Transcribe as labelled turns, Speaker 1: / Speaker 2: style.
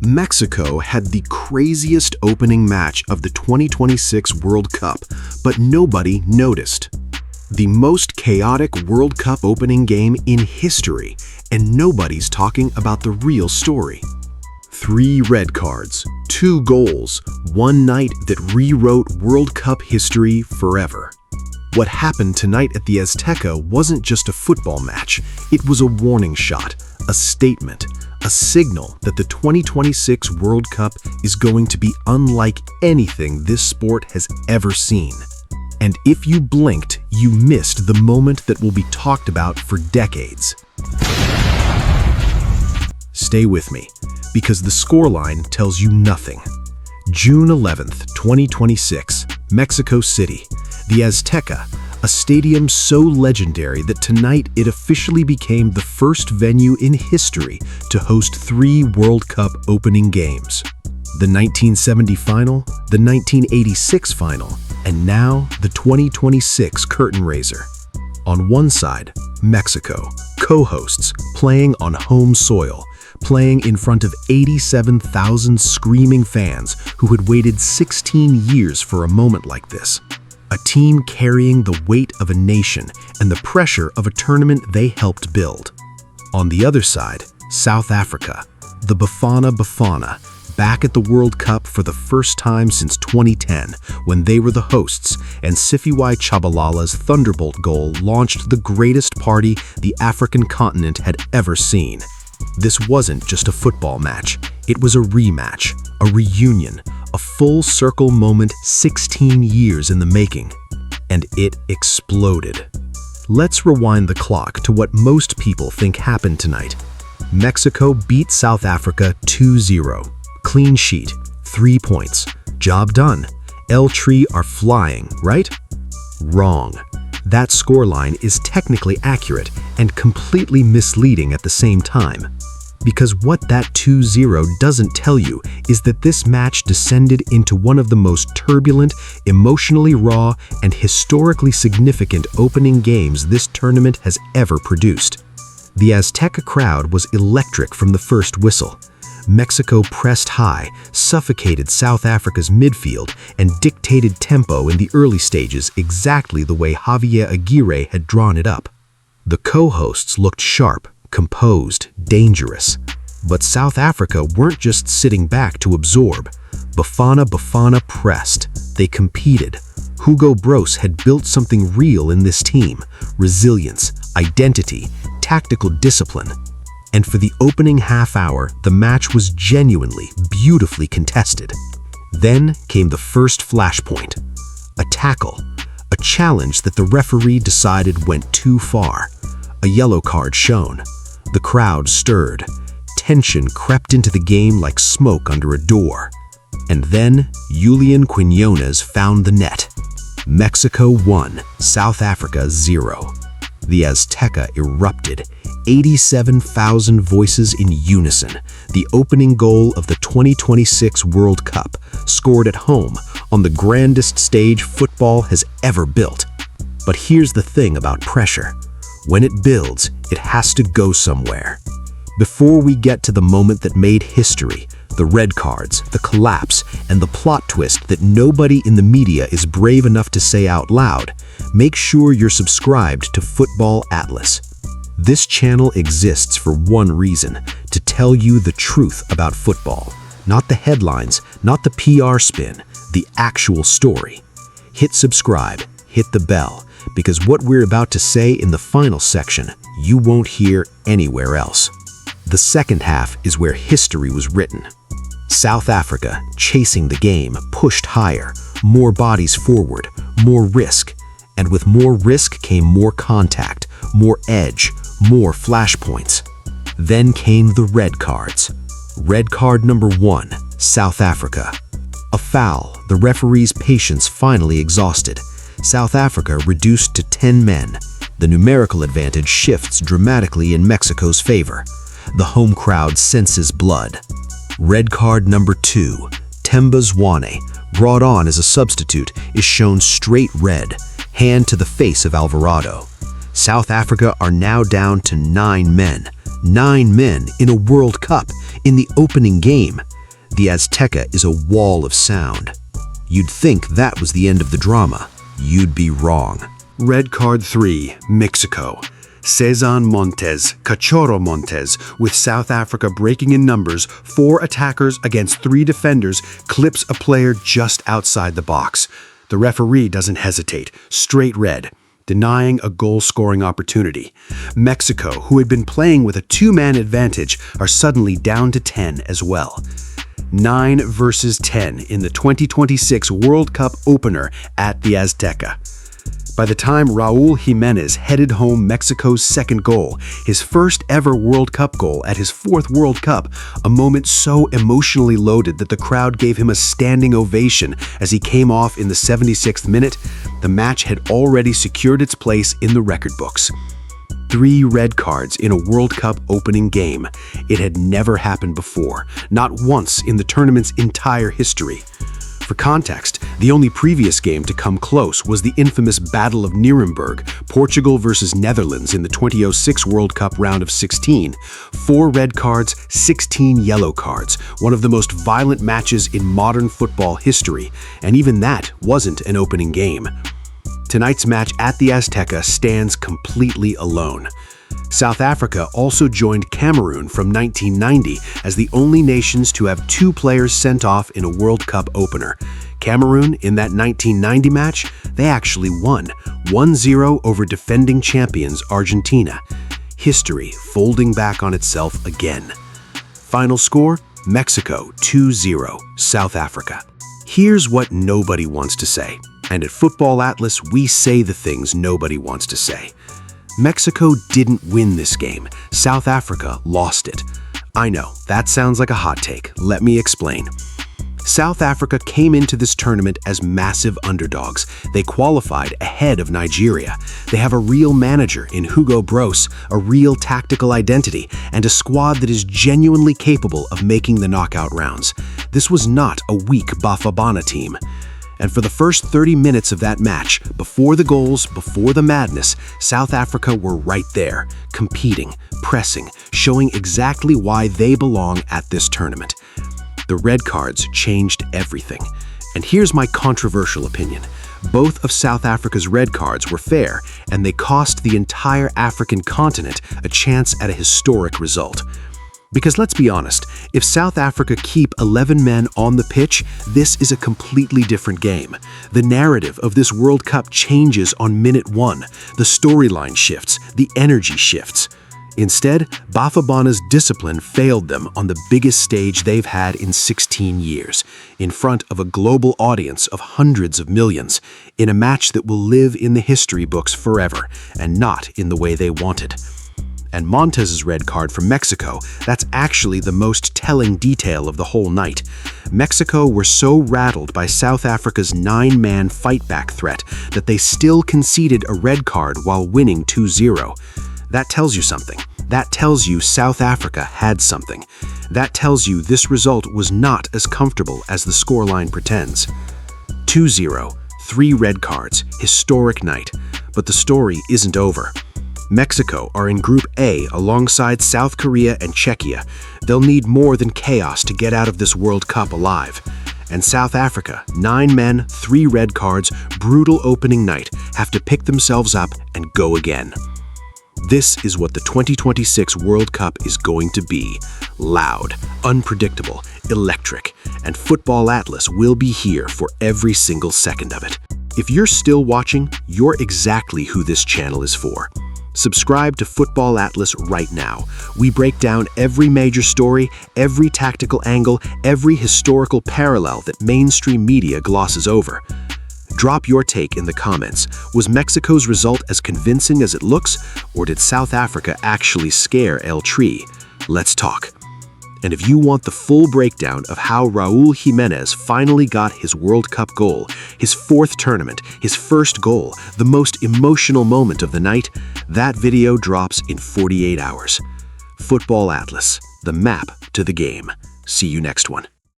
Speaker 1: Mexico had the craziest opening match of the 2026 World Cup, but nobody noticed. The most chaotic World Cup opening game in history, and nobody's talking about the real story. 3 red cards, 2 goals, one night that rewrote World Cup history forever. What happened tonight at the Azteca wasn't just a football match, it was a warning shot, a statement, a signal that the 2026 World Cup is going to be unlike anything this sport has ever seen. And if you blinked, you missed the moment that will be talked about for decades. Stay with me, because the scoreline tells you nothing. June 11th, 2026, Mexico City, the Azteca, a stadium so legendary that tonight it officially became the first venue in history to host 3 World Cup opening games. The 1970 final, the 1986 final, and now the 2026 curtain raiser. On one side, Mexico, co-hosts, playing on home soil, playing in front of 87,000 screaming fans who had waited 16 years for a moment like this. A team carrying the weight of a nation and the pressure of a tournament they helped build. On the other side, South Africa, the Bafana, back at the World Cup for the first time since 2010, when they were the hosts, and Sifiwe Tshabalala's Thunderbolt goal launched the greatest party the African continent had ever seen. This wasn't just a football match, it was a rematch, a reunion, a full-circle moment 16 years in the making. And it exploded. Let's rewind the clock to what most people think happened tonight. Mexico beat South Africa 2-0. Clean sheet, 3 points. Job done. El Tri are flying, right? Wrong. That scoreline is technically accurate and completely misleading at the same time. Because what that 2-0 doesn't tell you is that this match descended into one of the most turbulent, emotionally raw, and historically significant opening games this tournament has ever produced. The Azteca crowd was electric from the first whistle. Mexico pressed high, suffocated South Africa's midfield, and dictated tempo in the early stages exactly the way Javier Aguirre had drawn it up. The co-hosts looked sharp, composed, dangerous. But South Africa weren't just sitting back to absorb. Bafana pressed. They competed. Hugo Broos had built something real in this team: resilience, identity, tactical discipline. And for the opening half hour, the match was genuinely, beautifully contested. Then came the first flashpoint. A tackle. A challenge that the referee decided went too far. A yellow card shown. The crowd stirred. Tension crept into the game like smoke under a door. And then, Julian Quinones found the net. Mexico 1, South Africa 0. The Azteca erupted. 87,000 voices in unison. The opening goal of the 2026 World Cup, scored at home on the grandest stage football has ever built. But here's the thing about pressure. When it builds, it has to go somewhere. Before we get to the moment that made history, the red cards, the collapse, and the plot twist that nobody in the media is brave enough to say out loud, make sure you're subscribed to Football Atlas. This channel exists for one reason: to tell you the truth about football. Not the headlines, not the PR spin, the actual story. Hit subscribe, hit the bell, because what we're about to say in the final section, you won't hear anywhere else. The second half is where history was written. South Africa, chasing the game, pushed higher, more bodies forward, more risk. And with more risk came more contact, more edge, more flashpoints. Then came the red cards. Red card number 1, South Africa. A foul, the referee's patience finally exhausted. South Africa reduced to 10 men. The numerical advantage shifts dramatically in Mexico's favor. The home crowd senses blood. Red card number 2, Temba Zwane, brought on as a substitute, is shown straight red, hand to the face of Alvarado. South Africa are now down to 9 men. 9 men in a World Cup in the opening game. The Azteca is a wall of sound. You'd think that was the end of the drama. You'd be wrong. Red card 3, Mexico. Cezanne Montes, Cachorro Montes, with South Africa breaking in numbers, 4 attackers against 3 defenders, clips a player just outside the box. The referee doesn't hesitate, straight red, denying a goal-scoring opportunity. Mexico, who had been playing with a 2-man advantage, are suddenly down to 10 as well. 9 versus 10 in the 2026 World Cup opener at the Azteca. By the time Raúl Jiménez headed home Mexico's second goal, his first ever World Cup goal at his 4th World Cup, a moment so emotionally loaded that the crowd gave him a standing ovation as he came off in the 76th minute, the match had already secured its place in the record books. 3 red cards in a World Cup opening game. It had never happened before, not once in the tournament's entire history. For context, the only previous game to come close was the infamous Battle of Nuremberg, Portugal versus Netherlands in the 2006 World Cup round of 16. 4 red cards, 16 yellow cards, one of the most violent matches in modern football history, and even that wasn't an opening game. Tonight's match at the Azteca stands completely alone. South Africa also joined Cameroon from 1990 as the only nations to have 2 players sent off in a World Cup opener. Cameroon, in that 1990 match, they actually won, 1-0 over defending champions Argentina. History folding back on itself again. Final score, Mexico 2-0, South Africa. Here's what nobody wants to say. And at Football Atlas, we say the things nobody wants to say. Mexico didn't win this game. South Africa lost it. I know, that sounds like a hot take. Let me explain. South Africa came into this tournament as massive underdogs. They qualified ahead of Nigeria. They have a real manager in Hugo Broos, a real tactical identity, and a squad that is genuinely capable of making the knockout rounds. This was not a weak Bafana team. And for the first 30 minutes of that match, before the goals, before the madness, South Africa were right there, competing, pressing, showing exactly why they belong at this tournament. The red cards changed everything. And here's my controversial opinion. Both of South Africa's red cards were fair, and they cost the entire African continent a chance at a historic result. Because let's be honest, if South Africa keep 11 men on the pitch, this is a completely different game. The narrative of this World Cup changes on minute 1. The storyline shifts, the energy shifts. Instead, Bafana's discipline failed them on the biggest stage they've had in 16 years, in front of a global audience of hundreds of millions, in a match that will live in the history books forever, and not in the way they wanted. And Montes's red card for Mexico, that's actually the most telling detail of the whole night. Mexico were so rattled by South Africa's 9-man fight-back threat that they still conceded a red card while winning 2-0. That tells you something. That tells you South Africa had something. That tells you this result was not as comfortable as the scoreline pretends. 2-0, 3 red cards, historic night. But the story isn't over. Mexico are in Group A alongside South Korea and Czechia. They'll need more than chaos to get out of this World Cup alive. And South Africa, 9 men, 3 red cards, brutal opening night, have to pick themselves up and go again. This is what the 2026 World Cup is going to be. Loud, unpredictable, electric, and Football Atlas will be here for every single second of it. If you're still watching, you're exactly who this channel is for. Subscribe to Football Atlas right now. We break down every major story, every tactical angle, every historical parallel that mainstream media glosses over. Drop your take in the comments. Was Mexico's result as convincing as it looks, or did South Africa actually scare El Tri? Let's talk. And if you want the full breakdown of how Raúl Jiménez finally got his World Cup goal, his 4th tournament, his first goal, the most emotional moment of the night, that video drops in 48 hours. Football Atlas, the map to the game. See you next one.